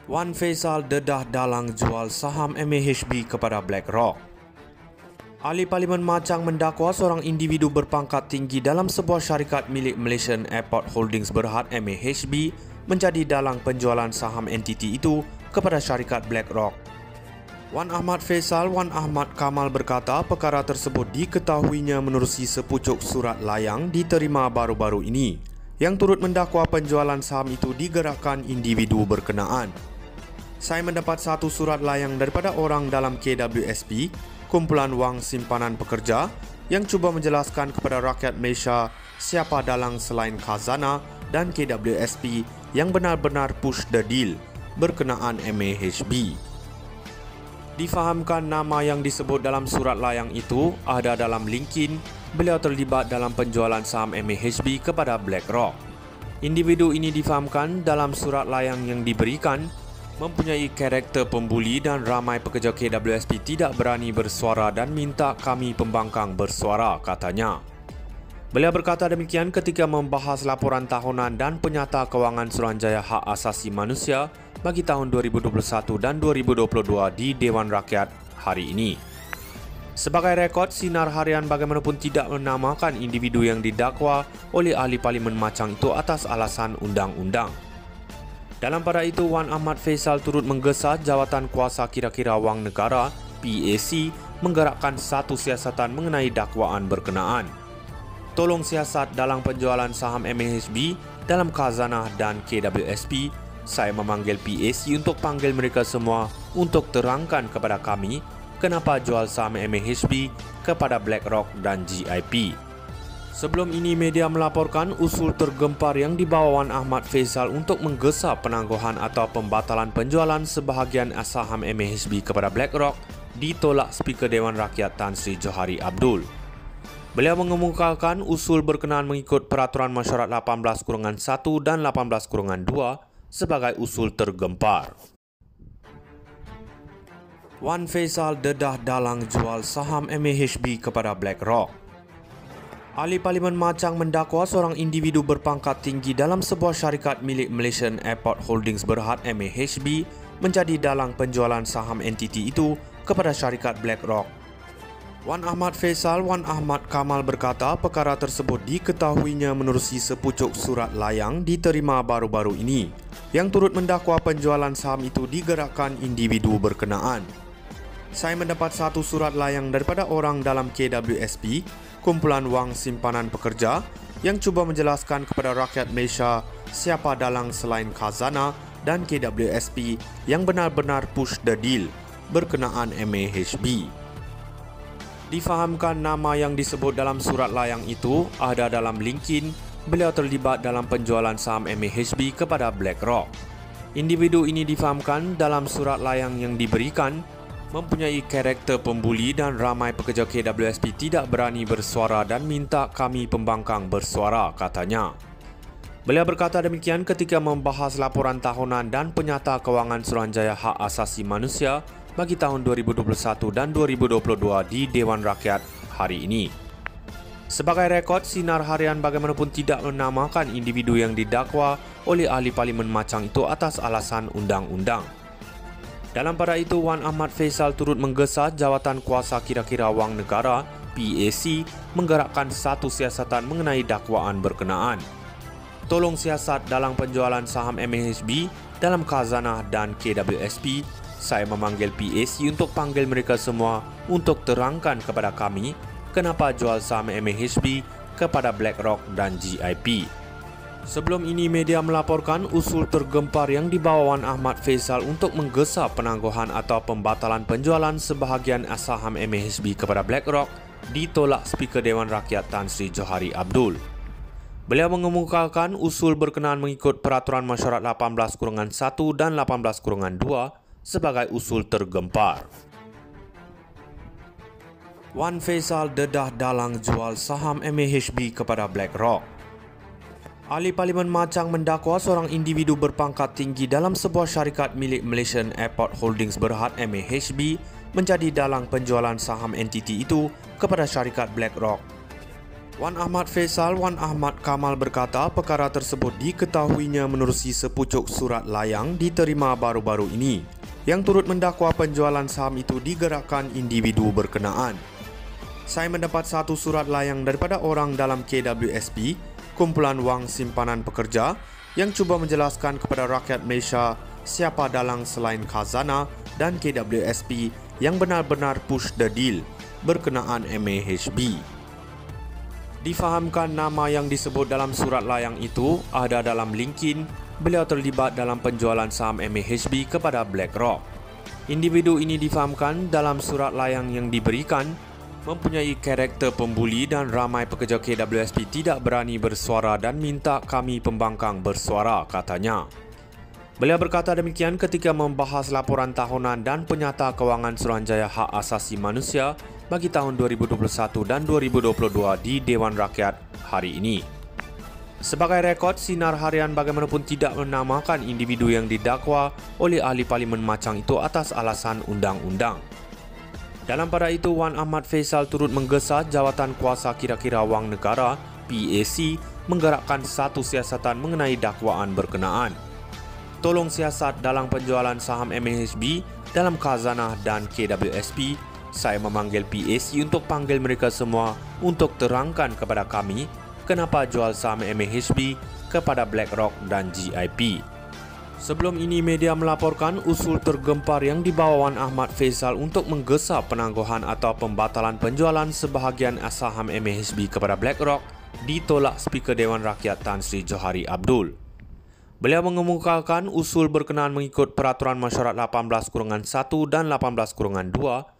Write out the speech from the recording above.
Wan Faisal dedah dalang jual saham MAHB kepada BlackRock. Ahli Parlimen Machang mendakwa seorang individu berpangkat tinggi dalam sebuah syarikat milik Malaysian Airport Holdings Berhad MAHB menjadi dalang penjualan saham entiti itu kepada syarikat BlackRock. Wan Ahmad Faisal Wan Ahmad Kamal berkata perkara tersebut diketahuinya menerusi sepucuk surat layang diterima baru-baru ini yang turut mendakwa penjualan saham itu digerakkan individu berkenaan. Saya mendapat satu surat layang daripada orang dalam KWSP, Kumpulan Wang Simpanan Pekerja, yang cuba menjelaskan kepada rakyat Malaysia siapa dalang selain Khazanah dan KWSP yang benar-benar push the deal berkenaan MAHB. Difahamkan nama yang disebut dalam surat layang itu ada dalam linkin beliau terlibat dalam penjualan saham MAHB kepada BlackRock. Individu ini difahamkan dalam surat layang yang diberikan mempunyai karakter pembuli dan ramai pekerja KWSP tidak berani bersuara dan minta kami pembangkang bersuara, katanya. Beliau berkata demikian ketika membahas laporan tahunan dan penyata kewangan Suruhanjaya Hak Asasi Manusia bagi tahun 2021 dan 2022 di Dewan Rakyat hari ini. Sebagai rekod, Sinar Harian bagaimanapun tidak menamakan individu yang didakwa oleh ahli Parlimen Machang itu atas alasan undang-undang. Dalam pada itu, Wan Ahmad Faisal turut menggesa Jawatan Kuasa Kira-kira Wang Negara (PAC) menggerakkan satu siasatan mengenai dakwaan berkenaan. Tolong siasat dalam penjualan saham MAHB dalam Khazanah dan KWSP. Saya memanggil PAC untuk panggil mereka semua untuk terangkan kepada kami kenapa jual saham MAHB kepada BlackRock dan GIP. Sebelum ini, media melaporkan usul tergempar yang dibawa Wan Ahmad Faisal untuk menggesa penangguhan atau pembatalan penjualan sebahagian saham MAHB kepada BlackRock ditolak Speaker Dewan Rakyat Tan Sri Johari Abdul. Beliau mengemukakan usul berkenaan mengikut Peraturan Mesyuarat 18-1 dan 18-2 sebagai usul tergempar. Wan Faisal dedah dalang jual saham MAHB kepada BlackRock. Ahli Parlimen Machang mendakwa seorang individu berpangkat tinggi dalam sebuah syarikat milik Malaysian Airport Holdings Berhad MAHB menjadi dalang penjualan saham entiti itu kepada syarikat BlackRock. Wan Ahmad Faisal Wan Ahmad Kamal berkata perkara tersebut diketahuinya menerusi sepucuk surat layang diterima baru-baru ini yang turut mendakwa penjualan saham itu digerakkan individu berkenaan. Saya mendapat satu surat layang daripada orang dalam KWSP, Kumpulan Wang Simpanan Pekerja, yang cuba menjelaskan kepada rakyat Malaysia siapa dalang selain Khazanah dan KWSP yang benar-benar push the deal berkenaan MAHB. Difahamkan nama yang disebut dalam surat layang itu ada dalam linkin beliau terlibat dalam penjualan saham MAHB kepada BlackRock. Individu ini difahamkan dalam surat layang yang diberikan mempunyai karakter pembuli dan ramai pekerja KWSP tidak berani bersuara dan minta kami pembangkang bersuara, katanya. Beliau berkata demikian ketika membahas laporan tahunan dan penyata kewangan Suruhanjaya Hak Asasi Manusia bagi tahun 2021 dan 2022 di Dewan Rakyat hari ini. Sebagai rekod, Sinar Harian bagaimanapun tidak menamakan individu yang didakwa oleh ahli Parlimen Machang itu atas alasan undang-undang. Dalam pada itu, Wan Ahmad Faisal turut menggesa Jawatan Kuasa Kira-kira Wang Negara (PAC) menggerakkan satu siasatan mengenai dakwaan berkenaan. Tolong siasat dalam penjualan saham MAHB dalam Khazanah dan KWSP. Saya memanggil PAC untuk panggil mereka semua untuk terangkan kepada kami kenapa jual saham MAHB kepada BlackRock dan GIP. Sebelum ini, media melaporkan usul tergempar yang dibawa Wan Ahmad Faisal untuk menggesa penangguhan atau pembatalan penjualan sebahagian saham MAHB kepada BlackRock ditolak Speaker Dewan Rakyat Tan Sri Johari Abdul. Beliau mengemukakan usul berkenaan mengikut Peraturan Mesyuarat 18-1 dan 18-2 sebagai usul tergempar. Wan Faisal dedah dalang jual saham MAHB kepada BlackRock. Ahli Parlimen Machang mendakwa seorang individu berpangkat tinggi dalam sebuah syarikat milik Malaysian Airport Holdings Berhad MAHB menjadi dalang penjualan saham entiti itu kepada syarikat BlackRock. Wan Ahmad Faisal Wan Ahmad Kamal berkata perkara tersebut diketahuinya menerusi sepucuk surat layang diterima baru-baru ini yang turut mendakwa penjualan saham itu digerakkan individu berkenaan. Saya mendapat satu surat layang daripada orang dalam KWSP, Kumpulan Wang Simpanan Pekerja, yang cuba menjelaskan kepada rakyat Malaysia siapa dalang selain Khazanah dan KWSP yang benar-benar push the deal berkenaan MAHB. Difahamkan nama yang disebut dalam surat layang itu ada dalam linkin beliau terlibat dalam penjualan saham MAHB kepada BlackRock. Individu ini difahamkan dalam surat layang yang diberikan mempunyai karakter pembuli dan ramai pekerja KWSP tidak berani bersuara dan minta kami pembangkang bersuara, katanya. Beliau berkata demikian ketika membahas laporan tahunan dan penyata kewangan Suruhanjaya Hak Asasi Manusia bagi tahun 2021 dan 2022 di Dewan Rakyat hari ini. Sebagai rekod, sinar harian bagaimanapun tidak menamakan individu yang didakwa oleh ahli parlimen macam itu atas alasan undang-undang. Dalam pada itu, Wan Ahmad Faisal turut menggesa jawatan kuasa kira-kira wang negara PAC menggerakkan satu siasatan mengenai dakwaan berkenaan. Tolong siasat dalam penjualan saham MAHB dalam Khazanah dan KWSP. Saya memanggil PAC untuk panggil mereka semua untuk terangkan kepada kami kenapa jual saham MAHB kepada BlackRock dan GIP. Sebelum ini, media melaporkan usul tergempar yang dibawa Wan Ahmad Faisal untuk menggesa penangguhan atau pembatalan penjualan sebahagian saham MAHB kepada BlackRock ditolak Speaker Dewan Rakyat Tan Sri Johari Abdul. Beliau mengemukakan usul berkenaan mengikut Peraturan Mesyuarat 18-1 dan 18-2